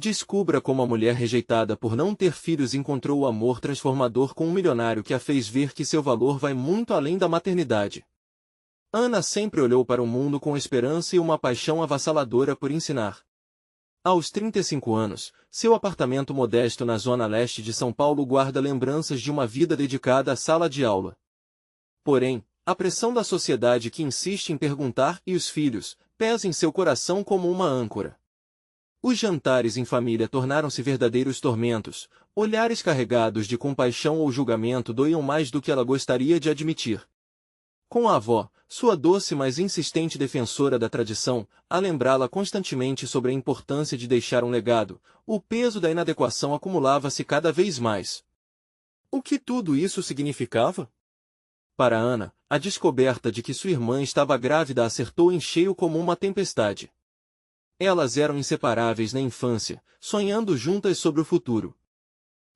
Descubra como a mulher rejeitada por não ter filhos encontrou o amor transformador com um milionário que a fez ver que seu valor vai muito além da maternidade. Ana sempre olhou para o mundo com esperança e uma paixão avassaladora por ensinar. Aos 35 anos, seu apartamento modesto na zona leste de São Paulo guarda lembranças de uma vida dedicada à sala de aula. Porém, a pressão da sociedade que insiste em perguntar e os filhos pesa em seu coração como uma âncora. Os jantares em família tornaram-se verdadeiros tormentos, olhares carregados de compaixão ou julgamento doíam mais do que ela gostaria de admitir. Com a avó, sua doce mas insistente defensora da tradição, a lembrá-la constantemente sobre a importância de deixar um legado, o peso da inadequação acumulava-se cada vez mais. O que tudo isso significava? Para Ana, a descoberta de que sua irmã estava grávida acertou em cheio como uma tempestade. Elas eram inseparáveis na infância, sonhando juntas sobre o futuro.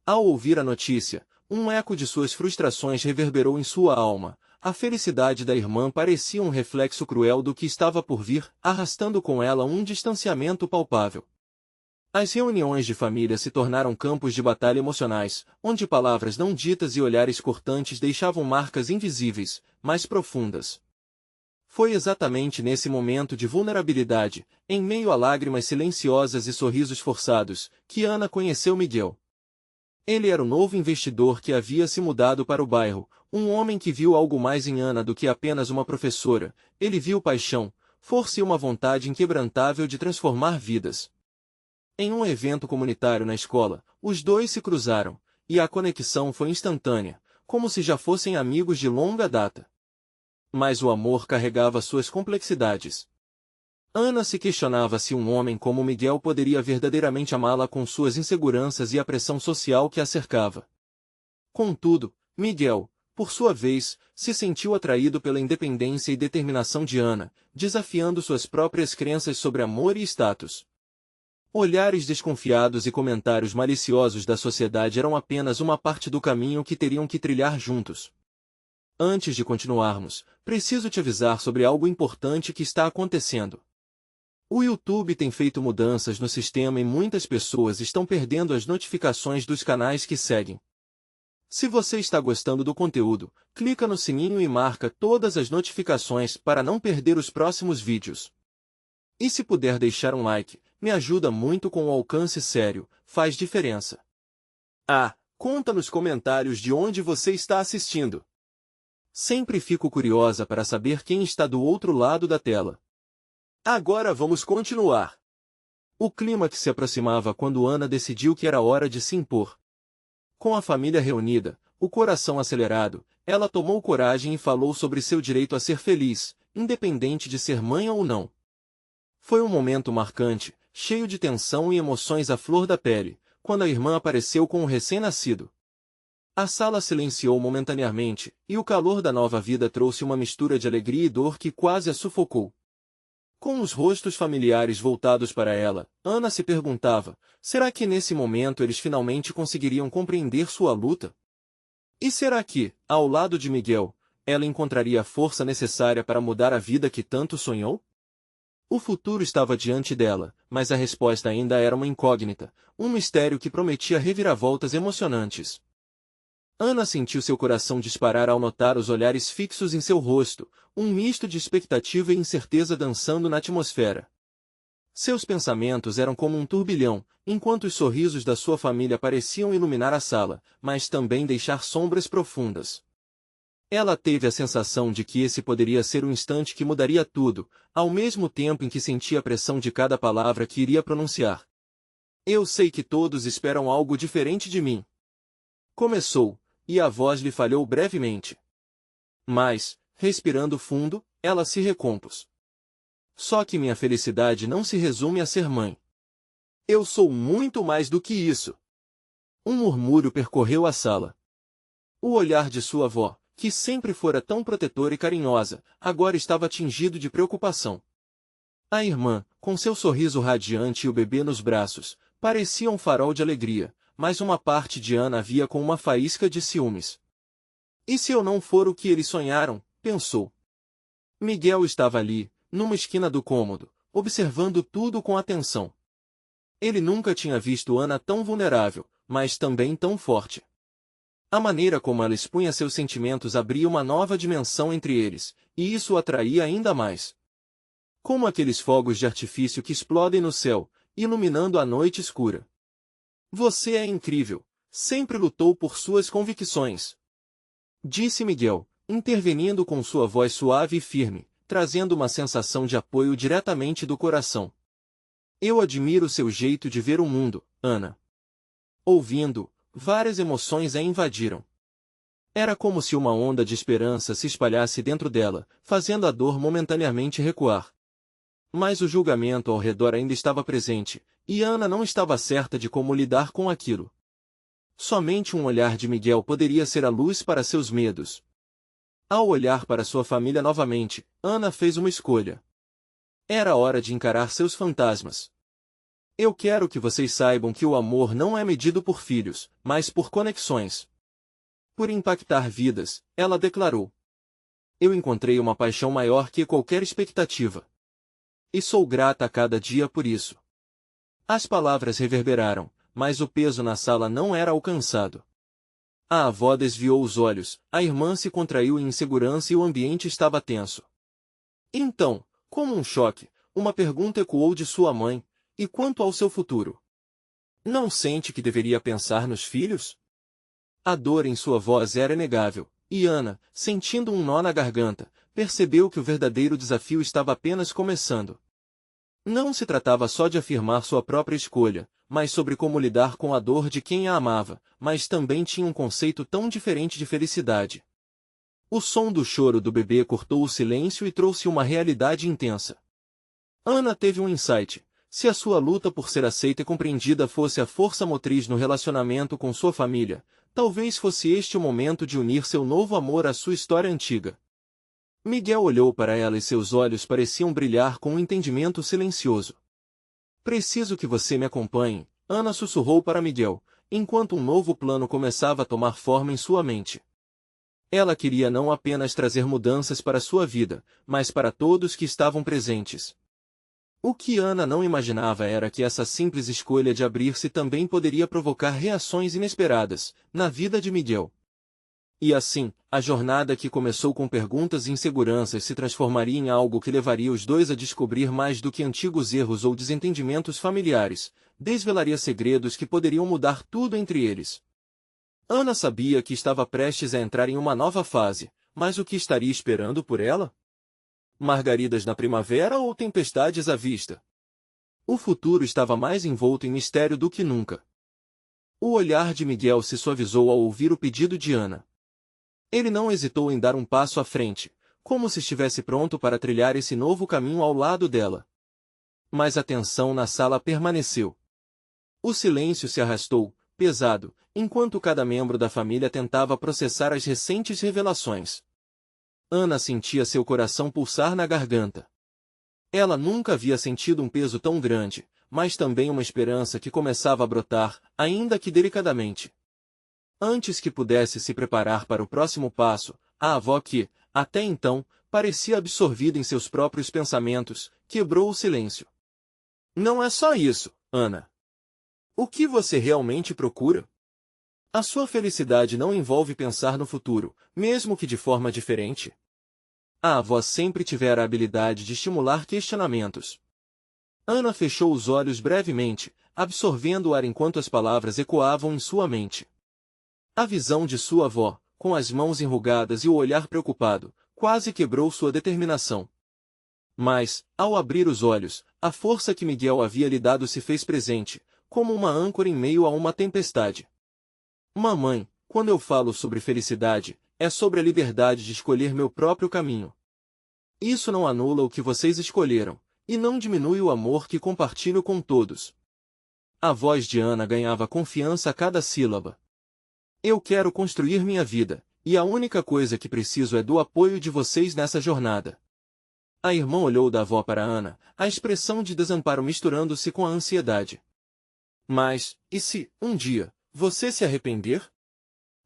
Ao ouvir a notícia, um eco de suas frustrações reverberou em sua alma. A felicidade da irmã parecia um reflexo cruel do que estava por vir, arrastando com ela um distanciamento palpável. As reuniões de família se tornaram campos de batalha emocionais, onde palavras não ditas e olhares cortantes deixavam marcas invisíveis, mas profundas. Foi exatamente nesse momento de vulnerabilidade, em meio a lágrimas silenciosas e sorrisos forçados, que Ana conheceu Miguel. Ele era o novo investidor que havia se mudado para o bairro, um homem que viu algo mais em Ana do que apenas uma professora. Ele viu paixão, força e uma vontade inquebrantável de transformar vidas. Em um evento comunitário na escola, os dois se cruzaram, e a conexão foi instantânea, como se já fossem amigos de longa data. Mas o amor carregava suas complexidades. Ana se questionava se um homem como Miguel poderia verdadeiramente amá-la com suas inseguranças e a pressão social que a cercava. Contudo, Miguel, por sua vez, se sentiu atraído pela independência e determinação de Ana, desafiando suas próprias crenças sobre amor e status. Olhares desconfiados e comentários maliciosos da sociedade eram apenas uma parte do caminho que teriam que trilhar juntos. Antes de continuarmos, preciso te avisar sobre algo importante que está acontecendo. O YouTube tem feito mudanças no sistema e muitas pessoas estão perdendo as notificações dos canais que seguem. Se você está gostando do conteúdo, clica no sininho e marca todas as notificações para não perder os próximos vídeos. E se puder deixar um like, me ajuda muito com o alcance sério, faz diferença. Conta nos comentários de onde você está assistindo. Sempre fico curiosa para saber quem está do outro lado da tela. Agora vamos continuar. O clímax se aproximava quando Ana decidiu que era hora de se impor. Com a família reunida, o coração acelerado, ela tomou coragem e falou sobre seu direito a ser feliz, independente de ser mãe ou não. Foi um momento marcante, cheio de tensão e emoções à flor da pele, quando a irmã apareceu com o recém-nascido. A sala silenciou momentaneamente, e o calor da nova vida trouxe uma mistura de alegria e dor que quase a sufocou. Com os rostos familiares voltados para ela, Ana se perguntava, será que nesse momento eles finalmente conseguiriam compreender sua luta? E será que, ao lado de Miguel, ela encontraria a força necessária para mudar a vida que tanto sonhou? O futuro estava diante dela, mas a resposta ainda era uma incógnita, um mistério que prometia reviravoltas emocionantes. Ana sentiu seu coração disparar ao notar os olhares fixos em seu rosto, um misto de expectativa e incerteza dançando na atmosfera. Seus pensamentos eram como um turbilhão, enquanto os sorrisos da sua família pareciam iluminar a sala, mas também deixar sombras profundas. Ela teve a sensação de que esse poderia ser o instante que mudaria tudo, ao mesmo tempo em que sentia a pressão de cada palavra que iria pronunciar. Eu sei que todos esperam algo diferente de mim. Começou, e a voz lhe falhou brevemente. Mas, respirando fundo, ela se recompôs. Só que minha felicidade não se resume a ser mãe. Eu sou muito mais do que isso. Um murmúrio percorreu a sala. O olhar de sua avó, que sempre fora tão protetora e carinhosa, agora estava tingido de preocupação. A irmã, com seu sorriso radiante e o bebê nos braços, parecia um farol de alegria, mas uma parte de Ana havia com uma faísca de ciúmes. E se eu não for o que eles sonharam? Pensou. Miguel estava ali, numa esquina do cômodo, observando tudo com atenção. Ele nunca tinha visto Ana tão vulnerável, mas também tão forte. A maneira como ela expunha seus sentimentos abria uma nova dimensão entre eles, e isso o atraía ainda mais. Como aqueles fogos de artifício que explodem no céu, iluminando a noite escura. Você é incrível, sempre lutou por suas convicções. Disse Miguel, intervenindo com sua voz suave e firme, trazendo uma sensação de apoio diretamente do coração. Eu admiro seu jeito de ver o mundo, Ana. Ouvindo, várias emoções a invadiram. Era como se uma onda de esperança se espalhasse dentro dela, fazendo a dor momentaneamente recuar. Mas o julgamento ao redor ainda estava presente, e Ana não estava certa de como lidar com aquilo. Somente um olhar de Miguel poderia ser a luz para seus medos. Ao olhar para sua família novamente, Ana fez uma escolha. Era hora de encarar seus fantasmas. Eu quero que vocês saibam que o amor não é medido por filhos, mas por conexões. Por impactar vidas, ela declarou. Eu encontrei uma paixão maior que qualquer expectativa. E sou grata a cada dia por isso. As palavras reverberaram, mas o peso na sala não era alcançado. A avó desviou os olhos, a irmã se contraiu em insegurança e o ambiente estava tenso. Então, como um choque, uma pergunta ecoou de sua mãe: e quanto ao seu futuro? Não sente que deveria pensar nos filhos? A dor em sua voz era inegável, e Ana, sentindo um nó na garganta, percebeu que o verdadeiro desafio estava apenas começando. Não se tratava só de afirmar sua própria escolha, mas sobre como lidar com a dor de quem a amava, mas também tinha um conceito tão diferente de felicidade. O som do choro do bebê cortou o silêncio e trouxe uma realidade intensa. Ana teve um insight. Se a sua luta por ser aceita e compreendida fosse a força motriz no relacionamento com sua família, talvez fosse este o momento de unir seu novo amor à sua história antiga. Miguel olhou para ela e seus olhos pareciam brilhar com um entendimento silencioso. Preciso que você me acompanhe, Ana sussurrou para Miguel, enquanto um novo plano começava a tomar forma em sua mente. Ela queria não apenas trazer mudanças para sua vida, mas para todos que estavam presentes. O que Ana não imaginava era que essa simples escolha de abrir-se também poderia provocar reações inesperadas na vida de Miguel. E assim, a jornada que começou com perguntas e inseguranças se transformaria em algo que levaria os dois a descobrir mais do que antigos erros ou desentendimentos familiares, desvelaria segredos que poderiam mudar tudo entre eles. Ana sabia que estava prestes a entrar em uma nova fase, mas o que estaria esperando por ela? Margaridas na primavera ou tempestades à vista? O futuro estava mais envolto em mistério do que nunca. O olhar de Miguel se suavizou ao ouvir o pedido de Ana. Ele não hesitou em dar um passo à frente, como se estivesse pronto para trilhar esse novo caminho ao lado dela. Mas a tensão na sala permaneceu. O silêncio se arrastou, pesado, enquanto cada membro da família tentava processar as recentes revelações. Ana sentia seu coração pulsar na garganta. Ela nunca havia sentido um peso tão grande, mas também uma esperança que começava a brotar, ainda que delicadamente. Antes que pudesse se preparar para o próximo passo, a avó que, até então, parecia absorvida em seus próprios pensamentos, quebrou o silêncio. Não é só isso, Ana. O que você realmente procura? A sua felicidade não envolve pensar no futuro, mesmo que de forma diferente. A avó sempre tivera a habilidade de estimular questionamentos. Ana fechou os olhos brevemente, absorvendo o ar enquanto as palavras ecoavam em sua mente. A visão de sua avó, com as mãos enrugadas e o olhar preocupado, quase quebrou sua determinação. Mas, ao abrir os olhos, a força que Miguel havia lhe dado se fez presente, como uma âncora em meio a uma tempestade. Mamãe, quando eu falo sobre felicidade, é sobre a liberdade de escolher meu próprio caminho. Isso não anula o que vocês escolheram, e não diminui o amor que compartilho com todos. A voz de Ana ganhava confiança a cada sílaba. Eu quero construir minha vida, e a única coisa que preciso é do apoio de vocês nessa jornada. A irmã olhou da avó para Ana, a expressão de desamparo misturando-se com a ansiedade. Mas, e se, um dia, você se arrepender?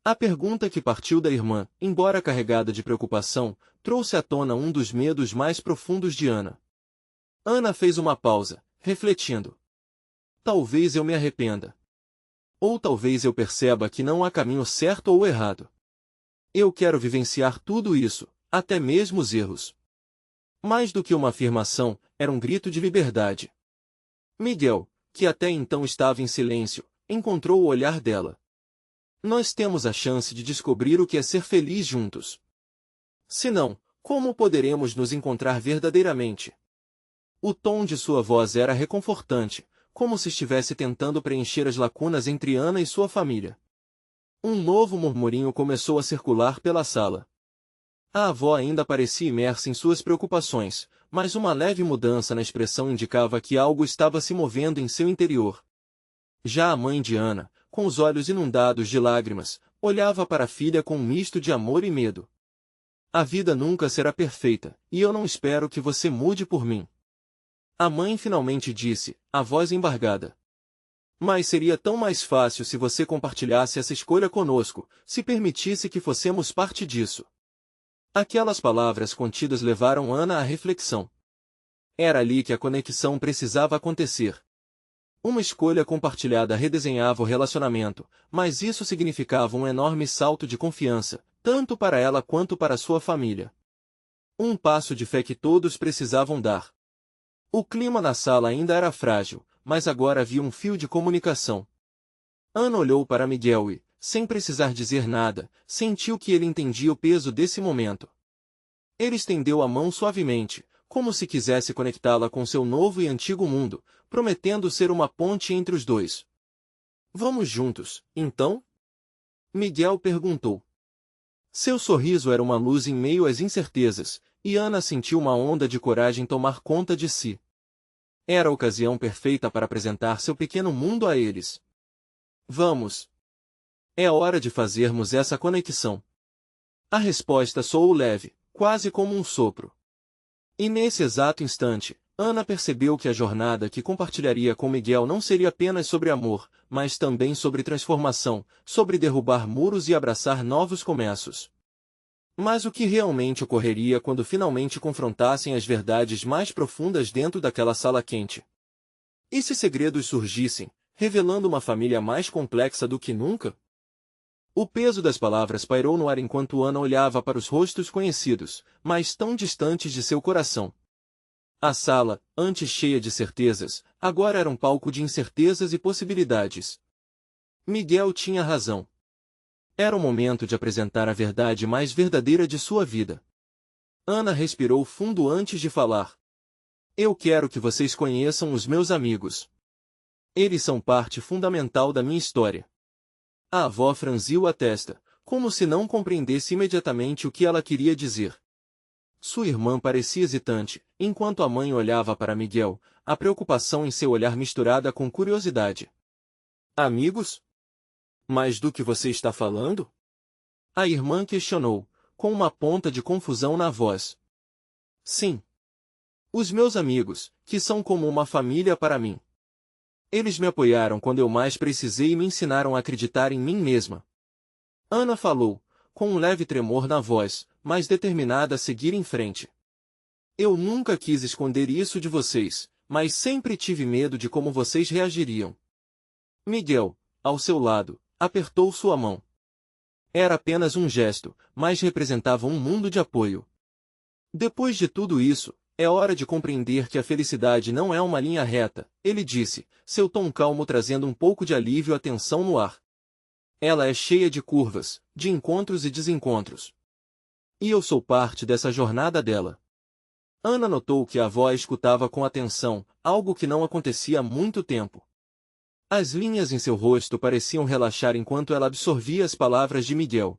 A pergunta que partiu da irmã, embora carregada de preocupação, trouxe à tona um dos medos mais profundos de Ana. Ana fez uma pausa, refletindo. Talvez eu me arrependa. Ou talvez eu perceba que não há caminho certo ou errado. Eu quero vivenciar tudo isso, até mesmo os erros. Mais do que uma afirmação, era um grito de liberdade. Miguel, que até então estava em silêncio, encontrou o olhar dela. Nós temos a chance de descobrir o que é ser feliz juntos. Se não, como poderemos nos encontrar verdadeiramente? O tom de sua voz era reconfortante, como se estivesse tentando preencher as lacunas entre Ana e sua família. Um novo murmurinho começou a circular pela sala. A avó ainda parecia imersa em suas preocupações, mas uma leve mudança na expressão indicava que algo estava se movendo em seu interior. Já a mãe de Ana, com os olhos inundados de lágrimas, olhava para a filha com um misto de amor e medo. A vida nunca será perfeita, e eu não espero que você mude por mim. A mãe finalmente disse, a voz embargada. Mas seria tão mais fácil se você compartilhasse essa escolha conosco, se permitisse que fossemos parte disso. Aquelas palavras contidas levaram Ana à reflexão. Era ali que a conexão precisava acontecer. Uma escolha compartilhada redesenhava o relacionamento, mas isso significava um enorme salto de confiança, tanto para ela quanto para sua família. Um passo de fé que todos precisavam dar. O clima na sala ainda era frágil, mas agora havia um fio de comunicação. Ana olhou para Miguel e, sem precisar dizer nada, sentiu que ele entendia o peso desse momento. Ele estendeu a mão suavemente, como se quisesse conectá-la com seu novo e antigo mundo, prometendo ser uma ponte entre os dois. Vamos juntos, então? Miguel perguntou. Seu sorriso era uma luz em meio às incertezas, e Ana sentiu uma onda de coragem tomar conta de si. Era a ocasião perfeita para apresentar seu pequeno mundo a eles. Vamos! É hora de fazermos essa conexão. A resposta soou leve, quase como um sopro. E nesse exato instante, Ana percebeu que a jornada que compartilharia com Miguel não seria apenas sobre amor, mas também sobre transformação, sobre derrubar muros e abraçar novos começos. Mas o que realmente ocorreria quando finalmente confrontassem as verdades mais profundas dentro daquela sala quente? E se segredos surgissem, revelando uma família mais complexa do que nunca? O peso das palavras pairou no ar enquanto Ana olhava para os rostos conhecidos, mas tão distantes de seu coração. A sala, antes cheia de certezas, agora era um palco de incertezas e possibilidades. Miguel tinha razão. Era o momento de apresentar a verdade mais verdadeira de sua vida. Ana respirou fundo antes de falar. Eu quero que vocês conheçam os meus amigos. Eles são parte fundamental da minha história. A avó franziu a testa, como se não compreendesse imediatamente o que ela queria dizer. Sua irmã parecia hesitante, enquanto a mãe olhava para Miguel, a preocupação em seu olhar misturada com curiosidade. Amigos? Mas do que você está falando? A irmã questionou, com uma ponta de confusão na voz. Sim. Os meus amigos, que são como uma família para mim. Eles me apoiaram quando eu mais precisei e me ensinaram a acreditar em mim mesma. Ana falou, com um leve tremor na voz, mas determinada a seguir em frente. Eu nunca quis esconder isso de vocês, mas sempre tive medo de como vocês reagiriam. Miguel, ao seu lado, apertou sua mão. Era apenas um gesto, mas representava um mundo de apoio. Depois de tudo isso, é hora de compreender que a felicidade não é uma linha reta, ele disse, seu tom calmo trazendo um pouco de alívio à tensão no ar. Ela é cheia de curvas, de encontros e desencontros. E eu sou parte dessa jornada dela. Ana notou que a avó a escutava com atenção, algo que não acontecia há muito tempo. As linhas em seu rosto pareciam relaxar enquanto ela absorvia as palavras de Miguel.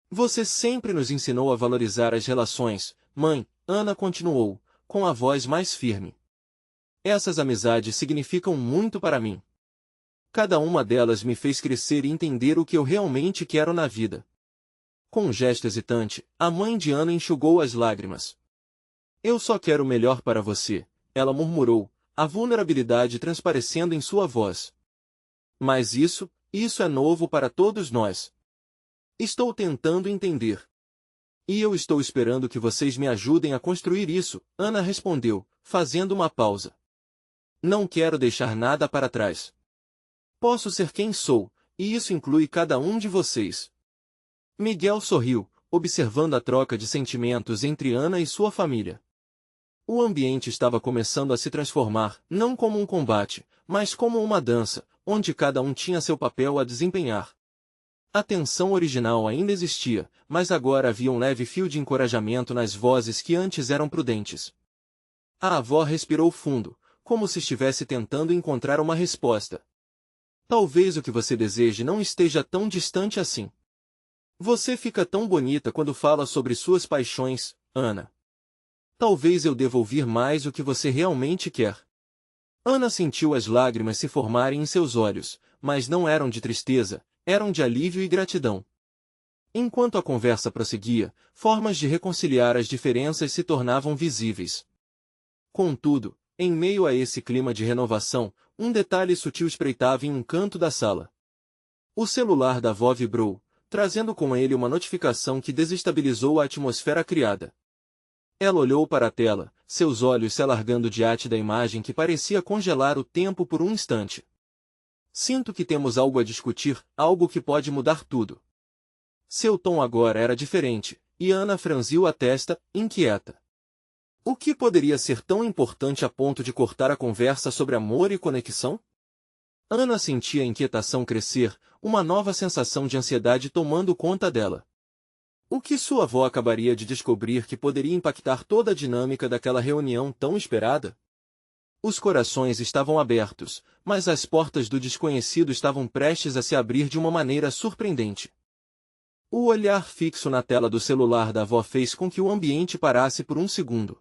Você sempre nos ensinou a valorizar as relações, mãe, Ana continuou, com a voz mais firme. Essas amizades significam muito para mim. Cada uma delas me fez crescer e entender o que eu realmente quero na vida. Com um gesto hesitante, a mãe de Ana enxugou as lágrimas. Eu só quero o melhor para você, ela murmurou, a vulnerabilidade transparecendo em sua voz. Mas isso é novo para todos nós. Estou tentando entender. E eu estou esperando que vocês me ajudem a construir isso, Ana respondeu, fazendo uma pausa. Não quero deixar nada para trás. Posso ser quem sou, e isso inclui cada um de vocês. Miguel sorriu, observando a troca de sentimentos entre Ana e sua família. O ambiente estava começando a se transformar, não como um combate, mas como uma dança, onde cada um tinha seu papel a desempenhar. A tensão original ainda existia, mas agora havia um leve fio de encorajamento nas vozes que antes eram prudentes. A avó respirou fundo, como se estivesse tentando encontrar uma resposta. Talvez o que você deseje não esteja tão distante assim. Você fica tão bonita quando fala sobre suas paixões, Ana. Talvez eu deva ouvir mais o que você realmente quer. Ana sentiu as lágrimas se formarem em seus olhos, mas não eram de tristeza, eram de alívio e gratidão. Enquanto a conversa prosseguia, formas de reconciliar as diferenças se tornavam visíveis. Contudo, em meio a esse clima de renovação, um detalhe sutil espreitava em um canto da sala. O celular da avó vibrou, trazendo com ele uma notificação que desestabilizou a atmosfera criada. Ela olhou para a tela, seus olhos se alargando diante da imagem que parecia congelar o tempo por um instante. Sinto que temos algo a discutir, algo que pode mudar tudo. Seu tom agora era diferente, e Ana franziu a testa, inquieta. O que poderia ser tão importante a ponto de cortar a conversa sobre amor e conexão? Ana sentia a inquietação crescer, uma nova sensação de ansiedade tomando conta dela. O que sua avó acabaria de descobrir que poderia impactar toda a dinâmica daquela reunião tão esperada? Os corações estavam abertos, mas as portas do desconhecido estavam prestes a se abrir de uma maneira surpreendente. O olhar fixo na tela do celular da avó fez com que o ambiente parasse por um segundo.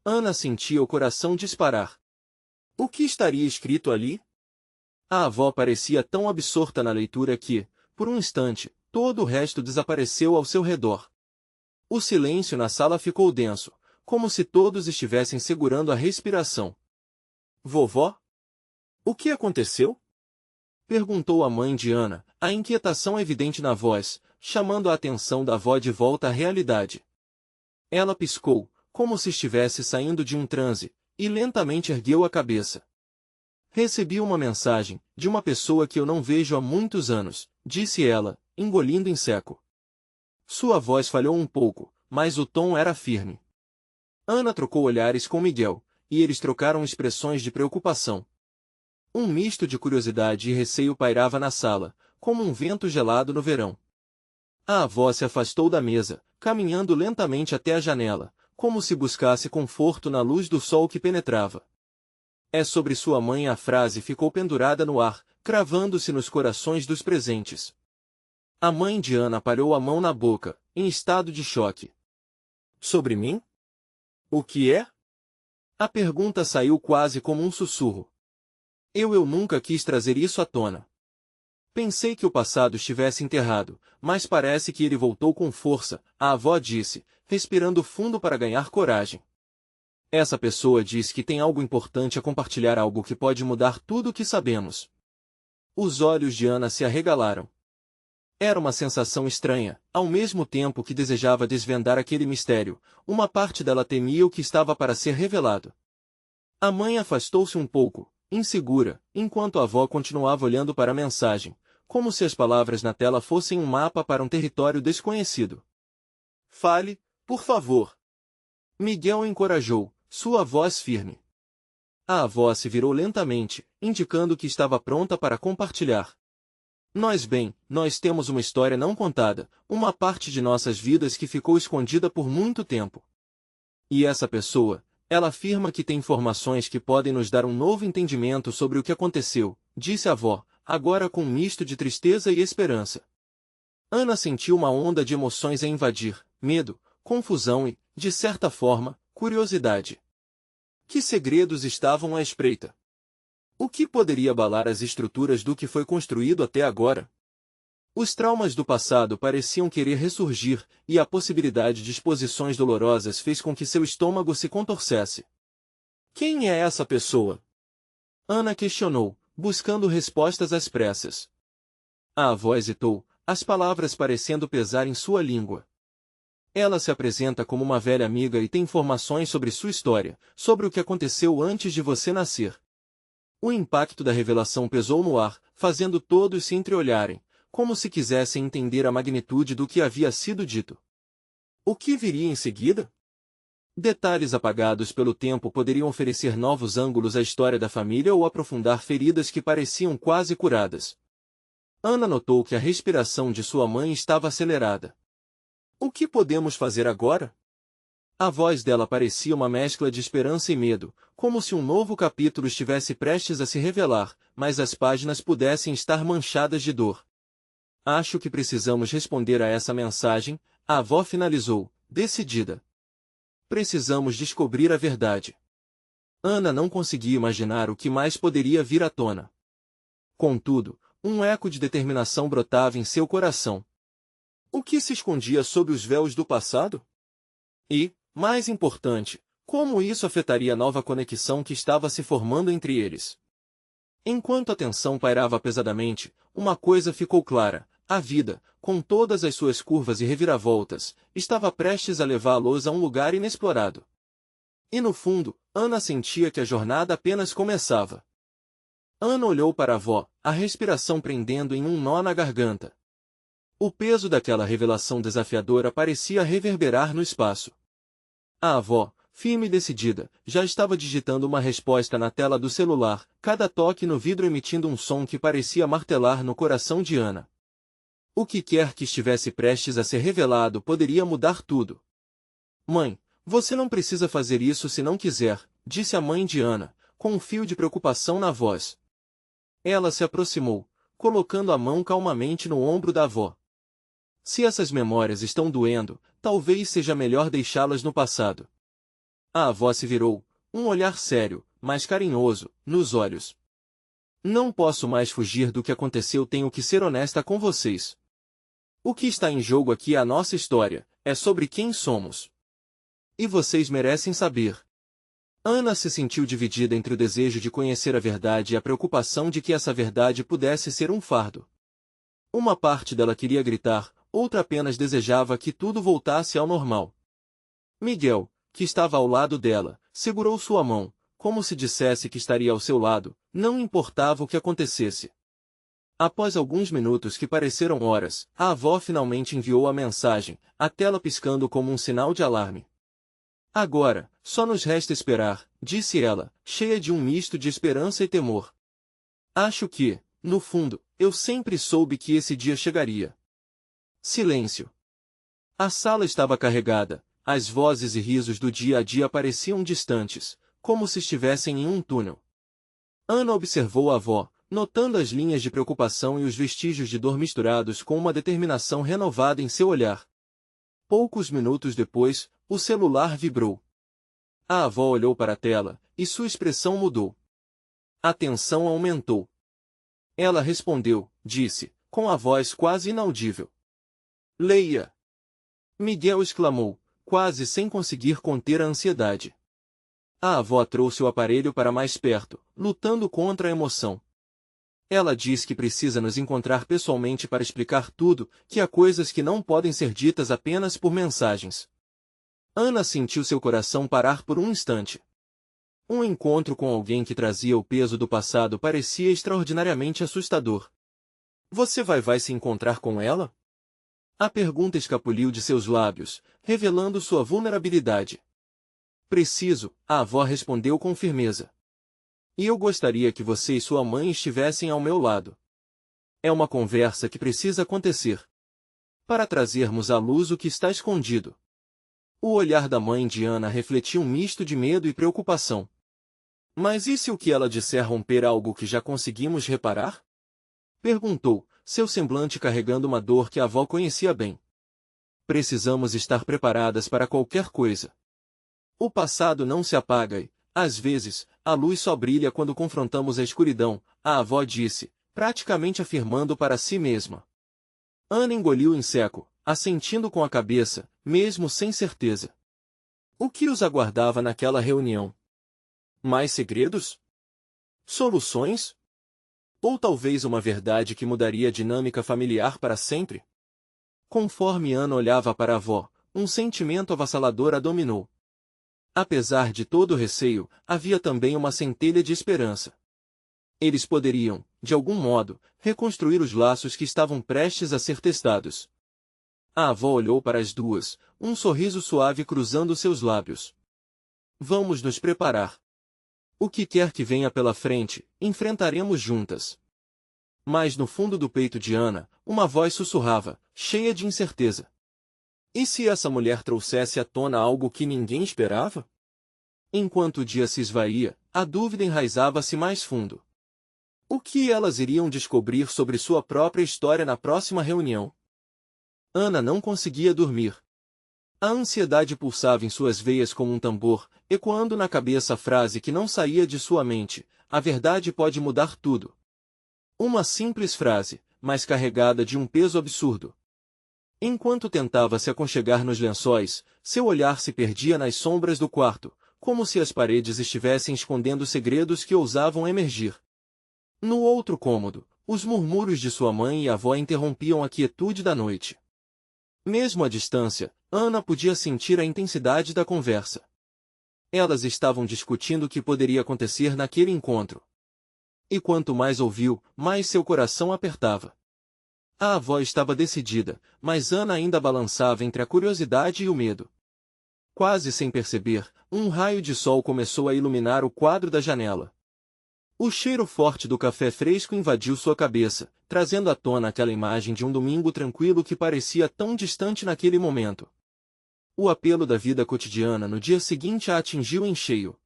Ana sentia o coração disparar. O que estaria escrito ali? A avó parecia tão absorta na leitura que, por um instante, todo o resto desapareceu ao seu redor. O silêncio na sala ficou denso, como se todos estivessem segurando a respiração. Vovó? O que aconteceu? Perguntou a mãe de Ana, a inquietação evidente na voz, chamando a atenção da avó de volta à realidade. Ela piscou, como se estivesse saindo de um transe, e lentamente ergueu a cabeça. Recebi uma mensagem, de uma pessoa que eu não vejo há muitos anos, disse ela, engolindo em seco. Sua voz falhou um pouco, mas o tom era firme. Ana trocou olhares com Miguel, e eles trocaram expressões de preocupação. Um misto de curiosidade e receio pairava na sala, como um vento gelado no verão. A avó se afastou da mesa, caminhando lentamente até a janela, como se buscasse conforto na luz do sol que penetrava. É sobre sua mãe a frase ficou pendurada no ar, cravando-se nos corações dos presentes. A mãe de Ana parou a mão na boca, em estado de choque. Sobre mim? O que é? A pergunta saiu quase como um sussurro. Eu nunca quis trazer isso à tona. Pensei que o passado estivesse enterrado, mas parece que ele voltou com força, a avó disse, respirando fundo para ganhar coragem. Essa pessoa diz que tem algo importante a compartilhar, algo que pode mudar tudo o que sabemos. Os olhos de Ana se arregalaram. Era uma sensação estranha, ao mesmo tempo que desejava desvendar aquele mistério, uma parte dela temia o que estava para ser revelado. A mãe afastou-se um pouco, insegura, enquanto a avó continuava olhando para a mensagem, como se as palavras na tela fossem um mapa para um território desconhecido. Fale, por favor. Miguel encorajou, sua voz firme. A avó se virou lentamente, indicando que estava pronta para compartilhar. Nós temos uma história não contada, uma parte de nossas vidas que ficou escondida por muito tempo. E essa pessoa, ela afirma que tem informações que podem nos dar um novo entendimento sobre o que aconteceu, disse a avó, agora com um misto de tristeza e esperança. Ana sentiu uma onda de emoções a invadir, medo, confusão e, de certa forma, curiosidade. Que segredos estavam à espreita? O que poderia abalar as estruturas do que foi construído até agora? Os traumas do passado pareciam querer ressurgir, e a possibilidade de exposições dolorosas fez com que seu estômago se contorcesse. Quem é essa pessoa? Ana questionou, buscando respostas às pressas. A avó hesitou, as palavras parecendo pesar em sua língua. Ela se apresenta como uma velha amiga e tem informações sobre sua história, sobre o que aconteceu antes de você nascer. O impacto da revelação pesou no ar, fazendo todos se entreolharem, como se quisessem entender a magnitude do que havia sido dito. O que viria em seguida? Detalhes apagados pelo tempo poderiam oferecer novos ângulos à história da família ou aprofundar feridas que pareciam quase curadas. Ana notou que a respiração de sua mãe estava acelerada. O que podemos fazer agora? A voz dela parecia uma mescla de esperança e medo, como se um novo capítulo estivesse prestes a se revelar, mas as páginas pudessem estar manchadas de dor. Acho que precisamos responder a essa mensagem, a avó finalizou, decidida. Precisamos descobrir a verdade. Ana não conseguia imaginar o que mais poderia vir à tona. Contudo, um eco de determinação brotava em seu coração. O que se escondia sob os véus do passado? E, mais importante, como isso afetaria a nova conexão que estava se formando entre eles? Enquanto a tensão pairava pesadamente, uma coisa ficou clara: a vida, com todas as suas curvas e reviravoltas, estava prestes a levá-los a um lugar inexplorado. E no fundo, Ana sentia que a jornada apenas começava. Ana olhou para a avó, a respiração prendendo em um nó na garganta. O peso daquela revelação desafiadora parecia reverberar no espaço. A avó, firme e decidida, já estava digitando uma resposta na tela do celular, cada toque no vidro emitindo um som que parecia martelar no coração de Ana. O que quer que estivesse prestes a ser revelado poderia mudar tudo. Mãe, você não precisa fazer isso se não quiser, disse a mãe de Ana, com um fio de preocupação na voz. Ela se aproximou, colocando a mão calmamente no ombro da avó. Se essas memórias estão doendo, talvez seja melhor deixá-las no passado. A avó se virou, um olhar sério, mas carinhoso, nos olhos. Não posso mais fugir do que aconteceu, tenho que ser honesta com vocês. O que está em jogo aqui é a nossa história, é sobre quem somos. E vocês merecem saber. Ana se sentiu dividida entre o desejo de conhecer a verdade e a preocupação de que essa verdade pudesse ser um fardo. Uma parte dela queria gritar, outra apenas desejava que tudo voltasse ao normal. Miguel, que estava ao lado dela, segurou sua mão, como se dissesse que estaria ao seu lado, não importava o que acontecesse. Após alguns minutos que pareceram horas, a avó finalmente enviou a mensagem, a tela piscando como um sinal de alarme. Agora, só nos resta esperar, disse ela, cheia de um misto de esperança e temor. Acho que, no fundo, eu sempre soube que esse dia chegaria. Silêncio. A sala estava carregada, as vozes e risos do dia a dia pareciam distantes, como se estivessem em um túnel. Ana observou a avó, notando as linhas de preocupação e os vestígios de dor misturados com uma determinação renovada em seu olhar. Poucos minutos depois, o celular vibrou. A avó olhou para a tela, e sua expressão mudou. A tensão aumentou. Ela respondeu, disse, com a voz quase inaudível. Leia! Miguel exclamou, quase sem conseguir conter a ansiedade. A avó trouxe o aparelho para mais perto, lutando contra a emoção. Ela diz que precisa nos encontrar pessoalmente para explicar tudo, que há coisas que não podem ser ditas apenas por mensagens. Ana sentiu seu coração parar por um instante. Um encontro com alguém que trazia o peso do passado parecia extraordinariamente assustador. Você vai se encontrar com ela? A pergunta escapuliu de seus lábios, revelando sua vulnerabilidade. Preciso, a avó respondeu com firmeza. E eu gostaria que você e sua mãe estivessem ao meu lado. É uma conversa que precisa acontecer. Para trazermos à luz o que está escondido. O olhar da mãe de Ana refletia um misto de medo e preocupação. Mas e se o que ela disser romper algo que já conseguimos reparar? Perguntou, seu semblante carregando uma dor que a avó conhecia bem. Precisamos estar preparadas para qualquer coisa. O passado não se apaga e, às vezes, a luz só brilha quando confrontamos a escuridão, a avó disse, praticamente afirmando para si mesma. Ana engoliu em seco, assentindo com a cabeça, mesmo sem certeza. O que os aguardava naquela reunião? Mais segredos? Soluções? Ou talvez uma verdade que mudaria a dinâmica familiar para sempre? Conforme Ana olhava para a avó, um sentimento avassalador a dominou. Apesar de todo o receio, havia também uma centelha de esperança. Eles poderiam, de algum modo, reconstruir os laços que estavam prestes a ser testados. A avó olhou para as duas, um sorriso suave cruzando seus lábios. Vamos nos preparar. O que quer que venha pela frente, enfrentaremos juntas. Mas no fundo do peito de Ana, uma voz sussurrava, cheia de incerteza. E se essa mulher trouxesse à tona algo que ninguém esperava? Enquanto o dia se esvaía, a dúvida enraizava-se mais fundo. O que elas iriam descobrir sobre sua própria história na próxima reunião? Ana não conseguia dormir. A ansiedade pulsava em suas veias como um tambor, ecoando na cabeça a frase que não saía de sua mente: a verdade pode mudar tudo. Uma simples frase, mas carregada de um peso absurdo. Enquanto tentava se aconchegar nos lençóis, seu olhar se perdia nas sombras do quarto, como se as paredes estivessem escondendo segredos que ousavam emergir. No outro cômodo, os murmúrios de sua mãe e avó interrompiam a quietude da noite. Mesmo à distância, Ana podia sentir a intensidade da conversa. Elas estavam discutindo o que poderia acontecer naquele encontro. E quanto mais ouviu, mais seu coração apertava. A avó estava decidida, mas Ana ainda balançava entre a curiosidade e o medo. Quase sem perceber, um raio de sol começou a iluminar o quadro da janela. O cheiro forte do café fresco invadiu sua cabeça, trazendo à tona aquela imagem de um domingo tranquilo que parecia tão distante naquele momento. O apelo da vida cotidiana no dia seguinte a atingiu em cheio.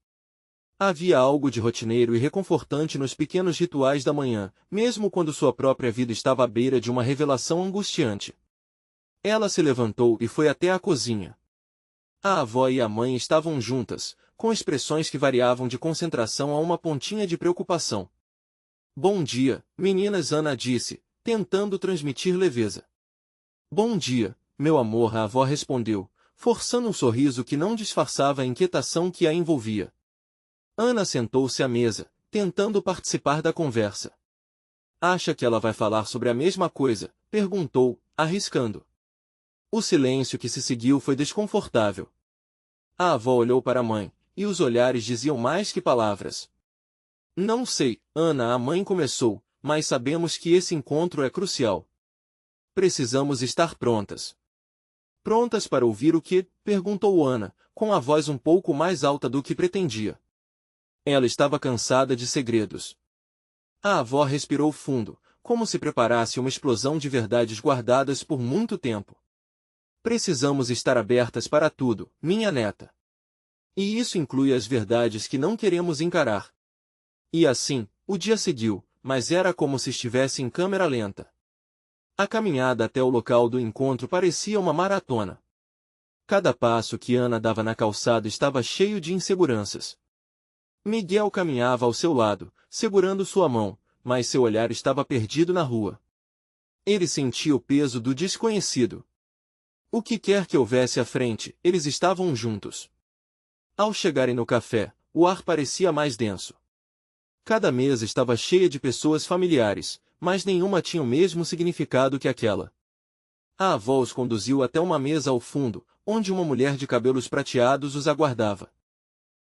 Havia algo de rotineiro e reconfortante nos pequenos rituais da manhã, mesmo quando sua própria vida estava à beira de uma revelação angustiante. Ela se levantou e foi até a cozinha. A avó e a mãe estavam juntas, com expressões que variavam de concentração a uma pontinha de preocupação. Bom dia, meninas, Ana disse, tentando transmitir leveza. Bom dia, meu amor, a avó respondeu, forçando um sorriso que não disfarçava a inquietação que a envolvia. Ana sentou-se à mesa, tentando participar da conversa. Acha que ela vai falar sobre a mesma coisa? Perguntou, arriscando. O silêncio que se seguiu foi desconfortável. A avó olhou para a mãe, e os olhares diziam mais que palavras. Não sei, Ana, a mãe começou, mas sabemos que esse encontro é crucial. Precisamos estar prontas. Prontas para ouvir o que? Perguntou Ana, com a voz um pouco mais alta do que pretendia. Ela estava cansada de segredos. A avó respirou fundo, como se preparasse uma explosão de verdades guardadas por muito tempo. Precisamos estar abertas para tudo, minha neta. E isso inclui as verdades que não queremos encarar. E assim, o dia seguiu, mas era como se estivesse em câmera lenta. A caminhada até o local do encontro parecia uma maratona. Cada passo que Ana dava na calçada estava cheio de inseguranças. Miguel caminhava ao seu lado, segurando sua mão, mas seu olhar estava perdido na rua. Ele sentia o peso do desconhecido. O que quer que houvesse à frente, eles estavam juntos. Ao chegarem no café, o ar parecia mais denso. Cada mesa estava cheia de pessoas familiares, mas nenhuma tinha o mesmo significado que aquela. A avó os conduziu até uma mesa ao fundo, onde uma mulher de cabelos prateados os aguardava.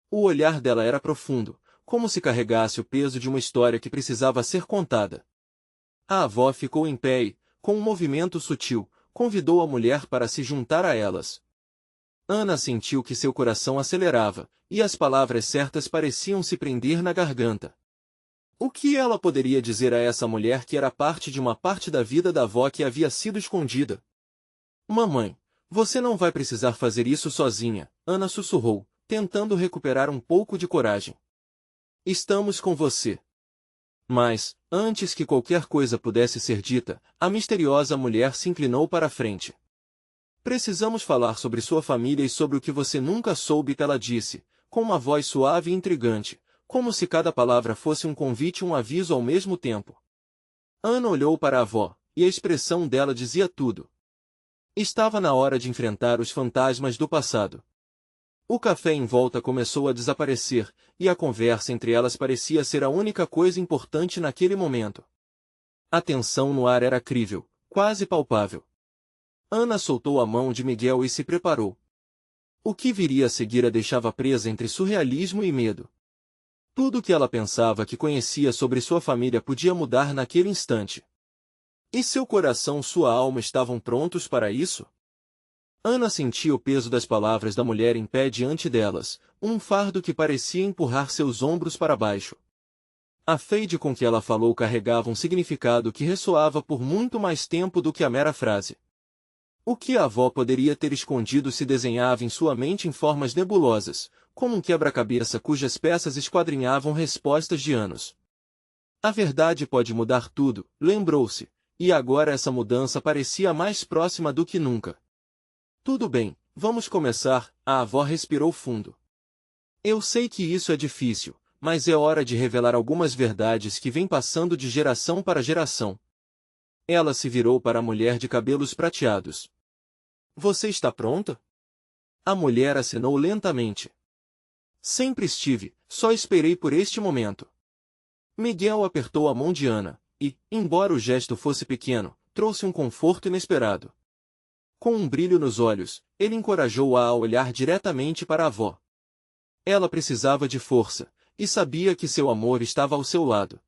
O olhar dela era profundo, como se carregasse o peso de uma história que precisava ser contada. A avó ficou em pé e, com um movimento sutil, convidou a mulher para se juntar a elas. Ana sentiu que seu coração acelerava, e as palavras certas pareciam se prender na garganta. O que ela poderia dizer a essa mulher que era parte de uma parte da vida da avó que havia sido escondida? Mamãe, você não vai precisar fazer isso sozinha, Ana sussurrou, tentando recuperar um pouco de coragem. Estamos com você. Mas, antes que qualquer coisa pudesse ser dita, a misteriosa mulher se inclinou para a frente. Precisamos falar sobre sua família e sobre o que você nunca soube, ela disse, com uma voz suave e intrigante, como se cada palavra fosse um convite e um aviso ao mesmo tempo. Ana olhou para a avó, e a expressão dela dizia tudo. Estava na hora de enfrentar os fantasmas do passado. O café em volta começou a desaparecer, e a conversa entre elas parecia ser a única coisa importante naquele momento. A tensão no ar era crível, quase palpável. Ana soltou a mão de Miguel e se preparou. O que viria a seguir a deixava presa entre surrealismo e medo. Tudo que ela pensava que conhecia sobre sua família podia mudar naquele instante. E seu coração e sua alma estavam prontos para isso? Ana sentia o peso das palavras da mulher em pé diante delas, um fardo que parecia empurrar seus ombros para baixo. A feide com que ela falou carregava um significado que ressoava por muito mais tempo do que a mera frase. O que a avó poderia ter escondido se desenhava em sua mente em formas nebulosas, como um quebra-cabeça cujas peças esquadrinhavam respostas de anos. A verdade pode mudar tudo, lembrou-se, e agora essa mudança parecia mais próxima do que nunca. Tudo bem, vamos começar, a avó respirou fundo. Eu sei que isso é difícil, mas é hora de revelar algumas verdades que vêm passando de geração para geração. Ela se virou para a mulher de cabelos prateados. Você está pronta? A mulher acenou lentamente. Sempre estive, só esperei por este momento. Miguel apertou a mão de Ana, e, embora o gesto fosse pequeno, trouxe um conforto inesperado. Com um brilho nos olhos, ele encorajou-a a olhar diretamente para a avó. Ela precisava de força, e sabia que seu amor estava ao seu lado.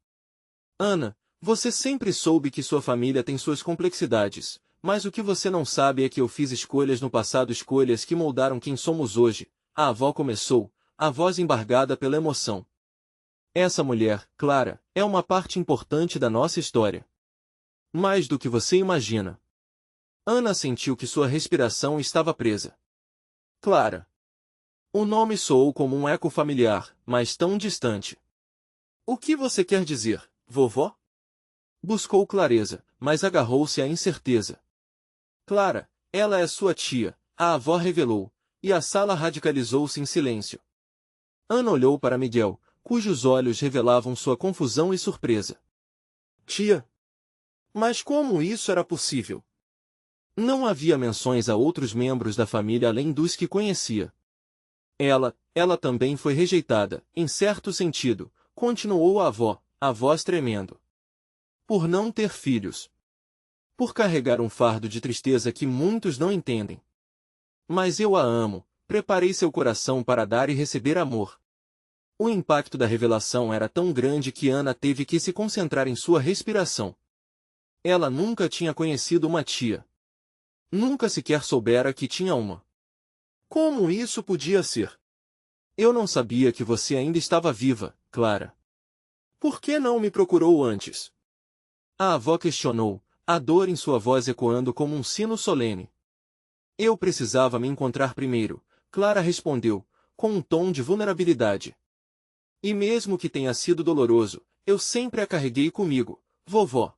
Ana, você sempre soube que sua família tem suas complexidades, mas o que você não sabe é que eu fiz escolhas no passado, escolhas que moldaram quem somos hoje. A avó começou, a voz embargada pela emoção. Essa mulher, Clara, é uma parte importante da nossa história. Mais do que você imagina. Ana sentiu que sua respiração estava presa. Clara. O nome soou como um eco familiar, mas tão distante. O que você quer dizer, vovó? Buscou clareza, mas agarrou-se à incerteza. Clara, ela é sua tia, a avó revelou, e a sala radicalizou-se em silêncio. Ana olhou para Miguel, cujos olhos revelavam sua confusão e surpresa. Tia? Mas como isso era possível? Não havia menções a outros membros da família além dos que conhecia. Ela também foi rejeitada, em certo sentido, continuou a avó, a voz tremendo. Por não ter filhos. Por carregar um fardo de tristeza que muitos não entendem. Mas eu a amo, preparei seu coração para dar e receber amor. O impacto da revelação era tão grande que Ana teve que se concentrar em sua respiração. Ela nunca tinha conhecido uma tia. Nunca sequer soubera que tinha uma. Como isso podia ser? Eu não sabia que você ainda estava viva, Clara. Por que não me procurou antes? A avó questionou, a dor em sua voz ecoando como um sino solene. Eu precisava me encontrar primeiro, Clara respondeu, com um tom de vulnerabilidade. E mesmo que tenha sido doloroso, eu sempre a carreguei comigo, vovó.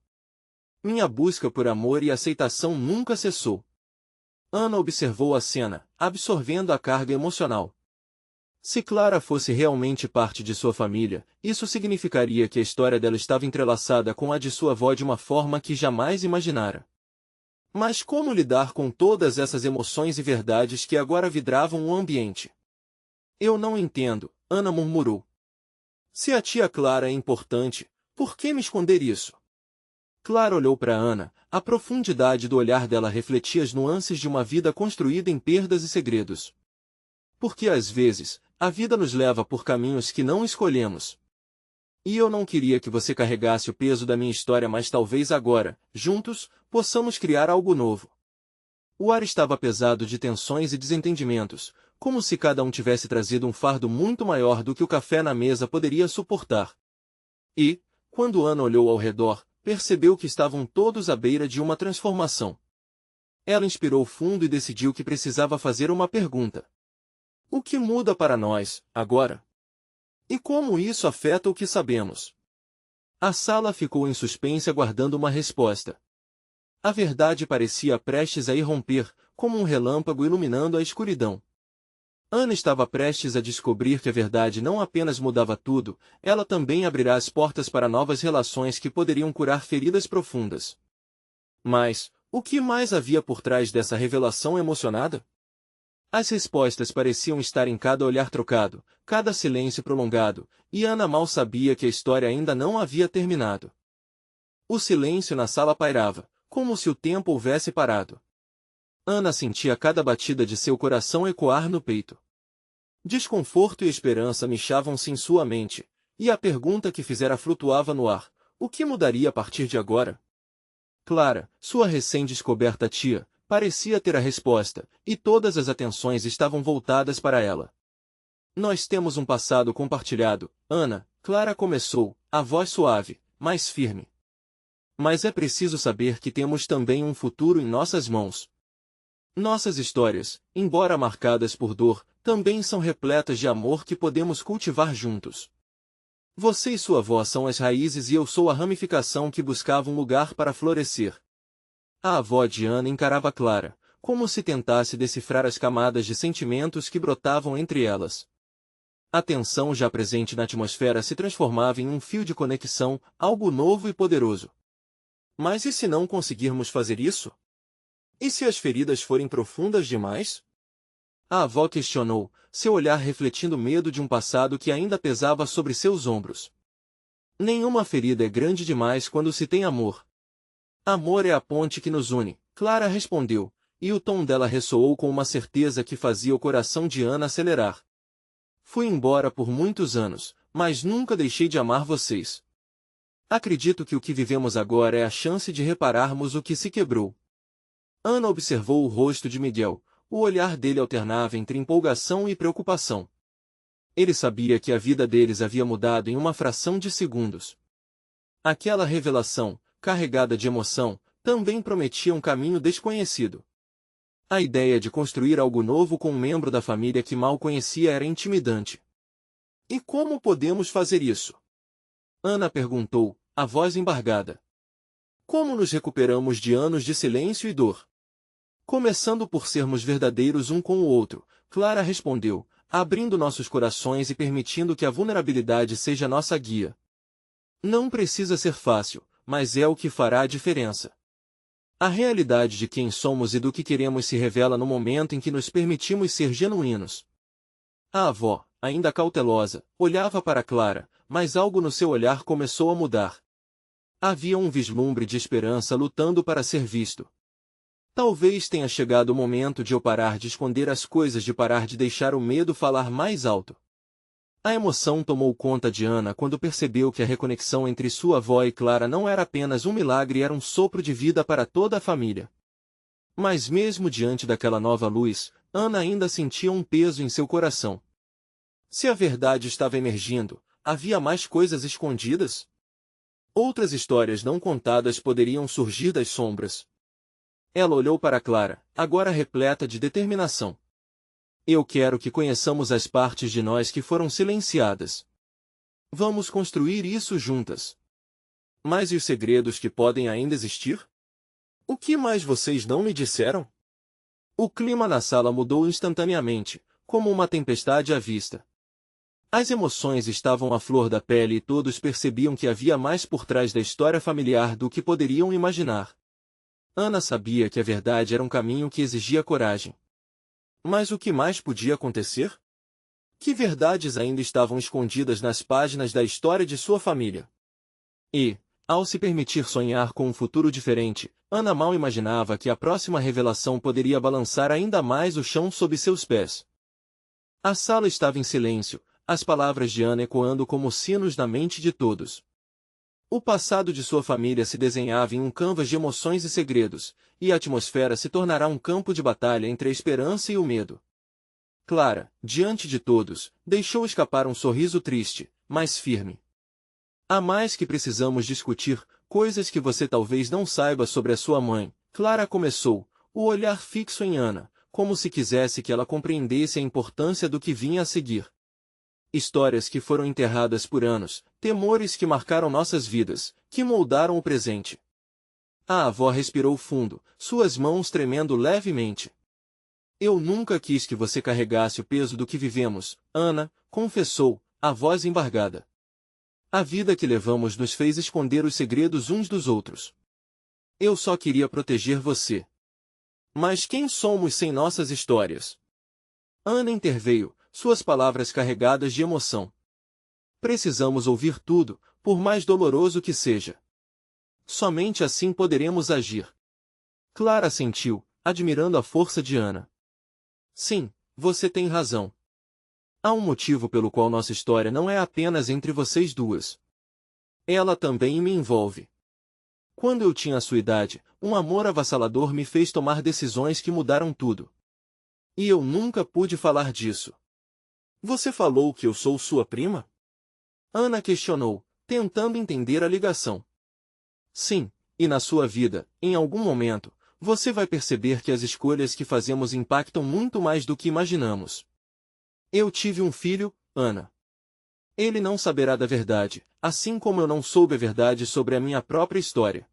Minha busca por amor e aceitação nunca cessou. Ana observou a cena, absorvendo a carga emocional. Se Clara fosse realmente parte de sua família, isso significaria que a história dela estava entrelaçada com a de sua avó de uma forma que jamais imaginara. Mas como lidar com todas essas emoções e verdades que agora vidravam o ambiente? Eu não entendo, Ana murmurou. Se a tia Clara é importante, por que me esconder isso? Clara olhou para Ana, a profundidade do olhar dela refletia as nuances de uma vida construída em perdas e segredos. Porque às vezes, a vida nos leva por caminhos que não escolhemos. E eu não queria que você carregasse o peso da minha história, mas talvez agora, juntos, possamos criar algo novo. O ar estava pesado de tensões e desentendimentos, como se cada um tivesse trazido um fardo muito maior do que o café na mesa poderia suportar. E, quando Ana olhou ao redor, percebeu que estavam todos à beira de uma transformação. Ela inspirou fundo e decidiu que precisava fazer uma pergunta. O que muda para nós, agora? E como isso afeta o que sabemos? A sala ficou em suspense aguardando uma resposta. A verdade parecia prestes a irromper, como um relâmpago iluminando a escuridão. Ana estava prestes a descobrir que a verdade não apenas mudava tudo, ela também abrirá as portas para novas relações que poderiam curar feridas profundas. Mas, o que mais havia por trás dessa revelação emocionada? As respostas pareciam estar em cada olhar trocado, cada silêncio prolongado, e Ana mal sabia que a história ainda não havia terminado. O silêncio na sala pairava, como se o tempo houvesse parado. Ana sentia cada batida de seu coração ecoar no peito. Desconforto e esperança mexavam-se em sua mente, E a pergunta que fizera flutuava no ar: o que mudaria a partir de agora? Clara, sua recém-descoberta tia, parecia ter a resposta, e todas as atenções estavam voltadas para ela. Nós temos um passado compartilhado, Ana, Clara começou, a voz suave, mas firme. Mas é preciso saber que temos também um futuro em nossas mãos. Nossas histórias, embora marcadas por dor, também são repletas de amor que podemos cultivar juntos. Você e sua avó são as raízes e eu sou a ramificação que buscava um lugar para florescer. A avó de Ana encarava Clara, como se tentasse decifrar as camadas de sentimentos que brotavam entre elas. A tensão já presente na atmosfera se transformava em um fio de conexão, algo novo e poderoso. Mas e se não conseguirmos fazer isso? E se as feridas forem profundas demais? A avó questionou, seu olhar refletindo medo de um passado que ainda pesava sobre seus ombros. Nenhuma ferida é grande demais quando se tem amor. Amor é a ponte que nos une, Clara respondeu, e o tom dela ressoou com uma certeza que fazia o coração de Ana acelerar. Fui embora por muitos anos, mas nunca deixei de amar vocês. Acredito que o que vivemos agora é a chance de repararmos o que se quebrou. Ana observou o rosto de Miguel. O olhar dele alternava entre empolgação e preocupação. Ele sabia que a vida deles havia mudado em uma fração de segundos. Aquela revelação, carregada de emoção, também prometia um caminho desconhecido. A ideia de construir algo novo com um membro da família que mal conhecia era intimidante. E como podemos fazer isso? Ana perguntou, a voz embargada. Como nos recuperamos de anos de silêncio e dor? Começando por sermos verdadeiros um com o outro, Clara respondeu, abrindo nossos corações e permitindo que a vulnerabilidade seja nossa guia. Não precisa ser fácil, mas é o que fará a diferença. A realidade de quem somos e do que queremos se revela no momento em que nos permitimos ser genuínos. A avó, ainda cautelosa, olhava para Clara, mas algo no seu olhar começou a mudar. Havia um vislumbre de esperança lutando para ser visto. Talvez tenha chegado o momento de eu parar de esconder as coisas, de parar de deixar o medo falar mais alto. A emoção tomou conta de Ana quando percebeu que a reconexão entre sua avó e Clara não era apenas um milagre, era um sopro de vida para toda a família. Mas mesmo diante daquela nova luz, Ana ainda sentia um peso em seu coração. Se a verdade estava emergindo, havia mais coisas escondidas? Outras histórias não contadas poderiam surgir das sombras. Ela olhou para Clara, agora repleta de determinação. Eu quero que conheçamos as partes de nós que foram silenciadas. Vamos construir isso juntas. Mas e os segredos que podem ainda existir? O que mais vocês não me disseram? O clima na sala mudou instantaneamente, como uma tempestade à vista. As emoções estavam à flor da pele e todos percebiam que havia mais por trás da história familiar do que poderiam imaginar. Ana sabia que a verdade era um caminho que exigia coragem. Mas o que mais podia acontecer? Que verdades ainda estavam escondidas nas páginas da história de sua família? E, ao se permitir sonhar com um futuro diferente, Ana mal imaginava que a próxima revelação poderia balançar ainda mais o chão sob seus pés. A sala estava em silêncio, as palavras de Ana ecoando como sinos na mente de todos. O passado de sua família se desenhava em um canvas de emoções e segredos, e a atmosfera se tornará um campo de batalha entre a esperança e o medo. Clara, diante de todos, deixou escapar um sorriso triste, mas firme. Há mais que precisamos discutir, coisas que você talvez não saiba sobre a sua mãe. Clara começou, o olhar fixo em Ana, como se quisesse que ela compreendesse a importância do que vinha a seguir. Histórias que foram enterradas por anos, temores que marcaram nossas vidas, que moldaram o presente. A avó respirou fundo, suas mãos tremendo levemente. Eu nunca quis que você carregasse o peso do que vivemos, Ana, confessou, a voz embargada. A vida que levamos nos fez esconder os segredos uns dos outros. Eu só queria proteger você. Mas quem somos sem nossas histórias? Ana interveio, suas palavras carregadas de emoção. Precisamos ouvir tudo, por mais doloroso que seja. Somente assim poderemos agir. Clara assentiu, admirando a força de Ana. Sim, você tem razão. Há um motivo pelo qual nossa história não é apenas entre vocês duas. Ela também me envolve. Quando eu tinha a sua idade, um amor avassalador me fez tomar decisões que mudaram tudo. E eu nunca pude falar disso. Você falou que eu sou sua prima? Ana questionou, tentando entender a ligação. Sim, e na sua vida, em algum momento, você vai perceber que as escolhas que fazemos impactam muito mais do que imaginamos. Eu tive um filho, Ana. Ele não saberá da verdade, assim como eu não soube a verdade sobre a minha própria história.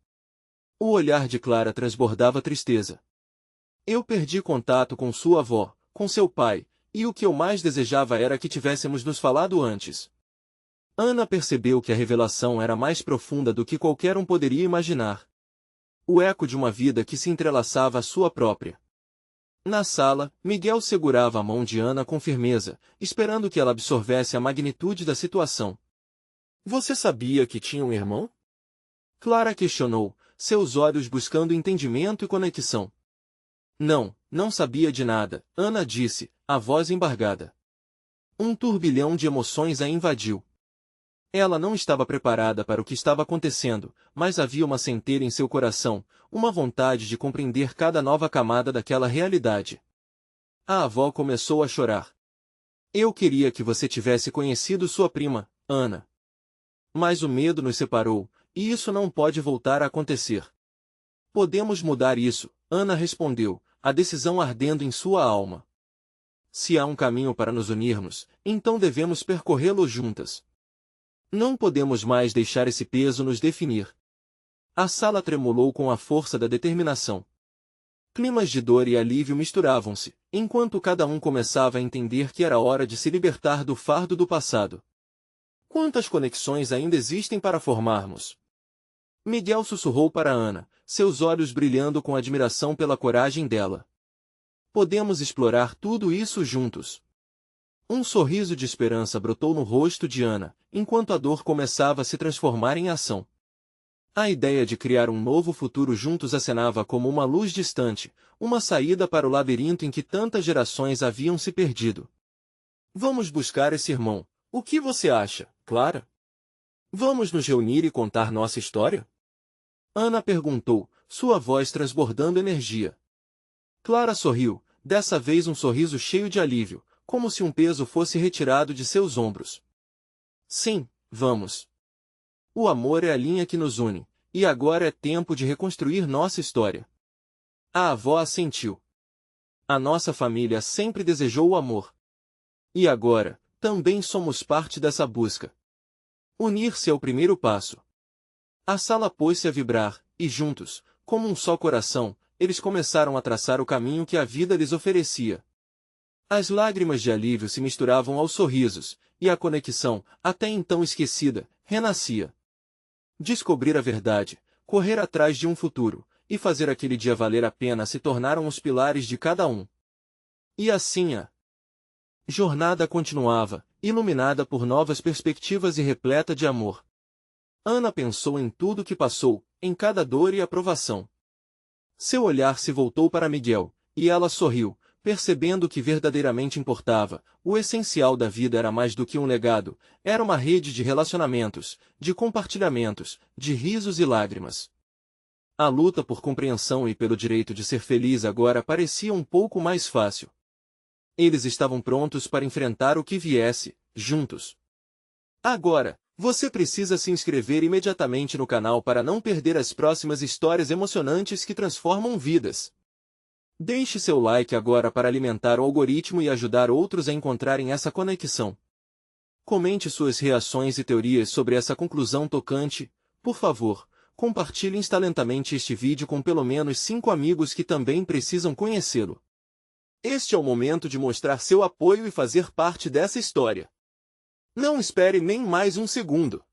O olhar de Clara transbordava tristeza. Eu perdi contato com sua avó, com seu pai, e o que eu mais desejava era que tivéssemos nos falado antes. Ana percebeu que a revelação era mais profunda do que qualquer um poderia imaginar. O eco de uma vida que se entrelaçava à sua própria. Na sala, Miguel segurava a mão de Ana com firmeza, esperando que ela absorvesse a magnitude da situação. Você sabia que tinha um irmão? Clara questionou, seus olhos buscando entendimento e conexão. Não sabia de nada, Ana disse, a voz embargada. Um turbilhão de emoções a invadiu. Ela não estava preparada para o que estava acontecendo, mas havia uma centelha em seu coração, uma vontade de compreender cada nova camada daquela realidade. A avó começou a chorar. Eu queria que você tivesse conhecido sua prima, Ana. Mas o medo nos separou, e isso não pode voltar a acontecer. Podemos mudar isso, Ana respondeu, a decisão ardendo em sua alma. Se há um caminho para nos unirmos, então devemos percorrê-lo juntas. Não podemos mais deixar esse peso nos definir. A sala tremulou com a força da determinação. Climas de dor e alívio misturavam-se, enquanto cada um começava a entender que era hora de se libertar do fardo do passado. Quantas conexões ainda existem para formarmos? Miguel sussurrou para Ana, seus olhos brilhando com admiração pela coragem dela. Podemos explorar tudo isso juntos. Um sorriso de esperança brotou no rosto de Ana, enquanto a dor começava a se transformar em ação. A ideia de criar um novo futuro juntos acenava como uma luz distante, uma saída para o labirinto em que tantas gerações haviam se perdido. Vamos buscar esse irmão. O que você acha, Clara? Vamos nos reunir e contar nossa história? Ana perguntou, sua voz transbordando energia. Clara sorriu, dessa vez um sorriso cheio de alívio, como se um peso fosse retirado de seus ombros. Sim, vamos. O amor é a linha que nos une, e agora é tempo de reconstruir nossa história. A avó assentiu. A nossa família sempre desejou o amor. E agora, também somos parte dessa busca. Unir-se é o primeiro passo. A sala pôs-se a vibrar, e juntos, como um só coração, eles começaram a traçar o caminho que a vida lhes oferecia. As lágrimas de alívio se misturavam aos sorrisos, e a conexão, até então esquecida, renascia. Descobrir a verdade, correr atrás de um futuro, e fazer aquele dia valer a pena se tornaram os pilares de cada um. E assim a jornada continuava, iluminada por novas perspectivas e repleta de amor. Ana pensou em tudo que passou, em cada dor e aprovação. Seu olhar se voltou para Miguel, e ela sorriu, percebendo o que verdadeiramente importava. O essencial da vida era mais do que um legado, era uma rede de relacionamentos, de compartilhamentos, de risos e lágrimas. A luta por compreensão e pelo direito de ser feliz agora parecia um pouco mais fácil. Eles estavam prontos para enfrentar o que viesse, juntos. Agora, você precisa se inscrever imediatamente no canal para não perder as próximas histórias emocionantes que transformam vidas. Deixe seu like agora para alimentar o algoritmo e ajudar outros a encontrarem essa conexão. Comente suas reações e teorias sobre essa conclusão tocante. Por favor, compartilhe instalentamente este vídeo com pelo menos 5 amigos que também precisam conhecê-lo. Este é o momento de mostrar seu apoio e fazer parte dessa história. Não espere nem mais um segundo.